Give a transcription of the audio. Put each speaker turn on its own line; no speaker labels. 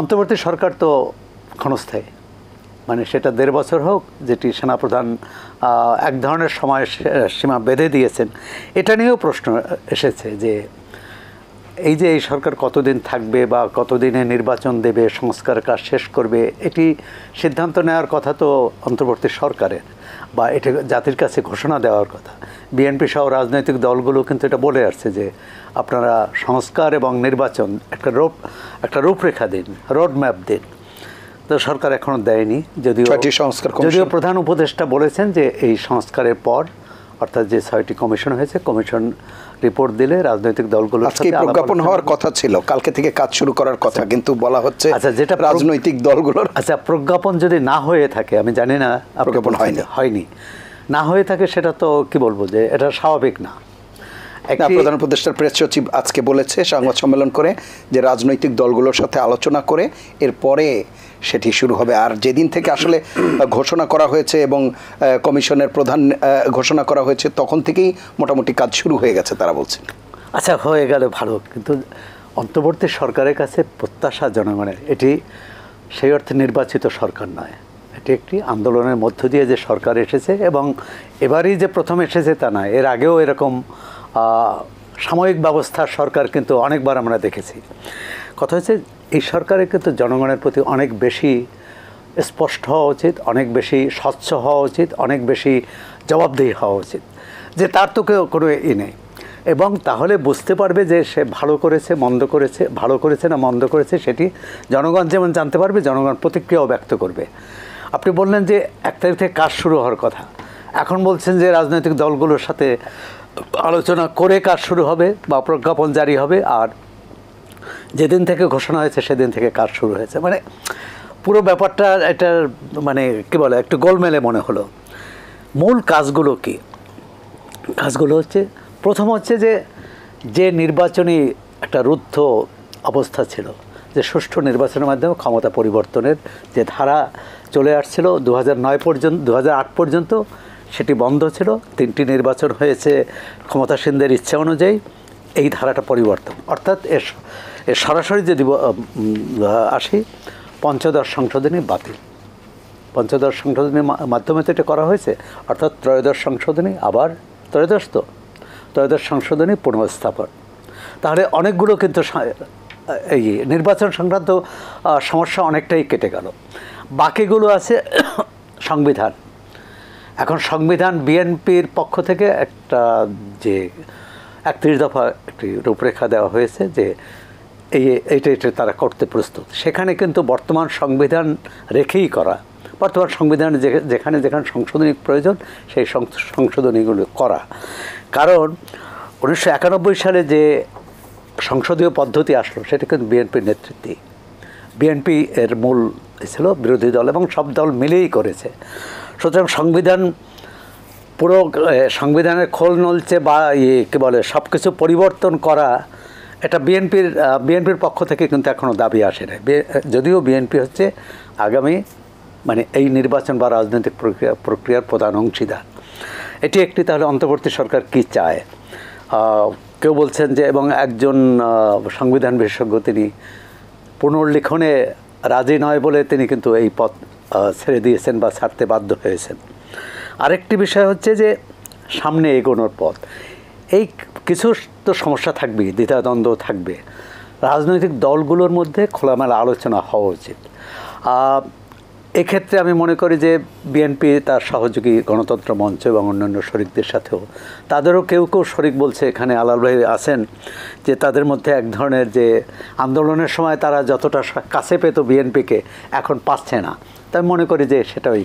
অন্তর্বর্তী সরকার তো ক্ষণস্থায়ী, মানে সেটা 1.5 বছর হোক, যেটি সেনাপ্রধান এক ধরনের সময় সীমা বেঁধে দিয়েছেন, এটা নিয়েও প্রশ্ন এসেছে যে এই যে এই সরকার কতদিন থাকবে বা কতদিনে নির্বাচন দেবে, সংস্কার কাজ শেষ করবে, এটি সিদ্ধান্ত নেওয়ার কথা তো অন্তর্বর্তী সরকারের, বা এটা জাতির কাছে ঘোষণা দেওয়ার কথা। বিএনপি সহ রাজনৈতিক দলগুলো কিন্তু এটা বলে আসছে যে আপনারা সংস্কার এবং নির্বাচন একটা রূপরেখা দিন, রোড ম্যাপ দিন। তো সরকার এখনও দেয়নি, যদিও প্রধান উপদেষ্টা বলেছেন যে এই সংস্কারের পর, অর্থাৎ যে 6টি কমিশন হয়েছে, কমিশন রিপোর্ট দিলে রাজনৈতিক দলগুলোর
সাথে প্রজ্ঞাপন হওয়ার কথা ছিল, কালকে থেকে কাজ শুরু করার কথা, কিন্তু বলা হচ্ছে যেটা রাজনৈতিক দলগুলোর
প্রজ্ঞাপন যদি না হয়ে থাকে, আমি জানি না,
প্রজ্ঞাপন
হয়নি, না হয়ে থাকে, সেটা তো কি বলবো যে এটা স্বাভাবিক না।
প্রধান উপদেষ্টার প্রেস সচিব আজকে বলেছে সংবাদ সম্মেলন করে যে রাজনৈতিক দলগুলোর সাথে আলোচনা করে এরপরে সেটি শুরু হবে। আর যেদিন থেকে আসলে ঘোষণা করা হয়েছে এবং কমিশনের প্রধান ঘোষণা করা হয়েছে তখন থেকেই মোটামুটি কাজ শুরু হয়ে গেছে তারা বলছেন।
আচ্ছা, হয়ে গেলে ভালো, কিন্তু অন্তর্বর্তী সরকারের কাছে প্রত্যাশা জনগণের, এটি সেই অর্থে নির্বাচিত সরকার নয়, এটি একটি আন্দোলনের মধ্য দিয়ে যে সরকার এসেছে, এবং এবারই যে প্রথম এসেছে তা নয়, এর আগেও এরকম সাময়িক ব্যবস্থার সরকার কিন্তু অনেকবার আমরা দেখেছি। কথা হচ্ছে এই সরকারের কিন্তু জনগণের প্রতি অনেক বেশি স্পষ্ট হওয়া উচিত, অনেক বেশি স্বচ্ছ হওয়া উচিত, অনেক বেশি জবাবদিহি হওয়া উচিত, যে তার তো কোনো নেই। এবং তাহলে বুঝতে পারবে যে সে ভালো করেছে মন্দ করেছে, ভালো করেছে না মন্দ করেছে, সেটি জনগণ যেমন জানতে পারবে, জনগণ প্রতিক্রিয়াও ব্যক্ত করবে। আপনি বললেন যে 1 তারিখ থেকে কাজ শুরু হওয়ার কথা, এখন বলছেন যে রাজনৈতিক দলগুলোর সাথে আলোচনা করে কাজ শুরু হবে বা প্রজ্ঞাপন জারি হবে, আর যেদিন থেকে ঘোষণা হয়েছে সেদিন থেকে কাজ শুরু হয়েছে। মানে পুরো ব্যাপারটা এটার মানে কী বলে, একটু গোলমেলে মনে হলো। মূল কাজগুলো কি? কাজগুলো হচ্ছে, প্রথম হচ্ছে যে নির্বাচনী একটা রুদ্ধ অবস্থা ছিল, যে সুষ্ঠু নির্বাচনের মাধ্যমে ক্ষমতা পরিবর্তনের যে ধারা চলে আসছিল 2009 পর্যন্ত, 2008 পর্যন্ত, সেটি বন্ধ ছিল। 3টি নির্বাচন হয়েছে ক্ষমতাসীনদের ইচ্ছা অনুযায়ী, এই ধারাটা পরিবর্তন, অর্থাৎ এর সরাসরি যদি আসি, পঞ্চদশ সংশোধনী বাতিল, পঞ্চদশ সংশোধনীর মাধ্যমে তো এটা করা হয়েছে, অর্থাৎ ত্রয়োদশ সংশোধনী, আবার ত্রয়োদশ সংশোধনী পুনঃস্থাপন। তাহলে অনেকগুলো কিন্তু এই নির্বাচন সংক্রান্ত সমস্যা অনেকটাই কেটে গেল। বাকিগুলো আছে সংবিধান। এখন সংবিধান বিএনপির পক্ষ থেকে একটা যে 31 দফা একটি রূপরেখা দেওয়া হয়েছে যে এইটা তারা করতে প্রস্তুত। সেখানে কিন্তু বর্তমান সংবিধান রেখেই করা, বর্তমান সংবিধানে যেখানে যেখানে সংশোধনী প্রয়োজন সেই সংশোধনীগুলো করা। কারণ 1991 সালে যে সংসদীয় পদ্ধতি আসলো সেটা কিন্তু বিএনপির নেতৃত্বে, বিএনপি এর মূল ছিল, বিরোধী দল এবং সব দল মিলেই করেছে। সুতরাং পুরো সংবিধানের খোল নলচে বা কী বলে সব কিছু পরিবর্তন করা, এটা বিএনপির পক্ষ থেকে কিন্তু এখনও দাবি আসে না। যদিও বিএনপি হচ্ছে আগামী মানে এই নির্বাচন বা রাজনৈতিক প্রক্রিয়ার প্রধান অংশীদার। এটি একটি। তাহলে অন্তর্বর্তী সরকার কী চায়? কেউ বলছেন যে, এবং একজন সংবিধান বিশেষজ্ঞ তিনি পুনর্লিখনে রাজি নয় বলে তিনি কিন্তু এই পথ ছেড়ে দিয়েছেন বা ছাড়তে বাধ্য হয়েছেন। আরেকটি বিষয় হচ্ছে যে সামনে এগোনোর পথ, এই কিছু তো সমস্যা থাকবেই, দ্বিধাদ্বন্দ্ব থাকবে। রাজনৈতিক দলগুলোর মধ্যে খোলামেলা আলোচনা হওয়া উচিত। এক্ষেত্রে আমি মনে করি যে বিএনপি তার সহযোগী গণতন্ত্র মঞ্চ এবং অন্যান্য শরিকদের সাথেও, তাদেরও কেউ শরিক বলছে, এখানে আলাল ভাই আছেন, যে তাদের মধ্যে এক ধরনের যে আন্দোলনের সময় তারা যতটা কাছে পেত বিএনপিকে এখন পাচ্ছে না, তাই মনে করি যে সেটাই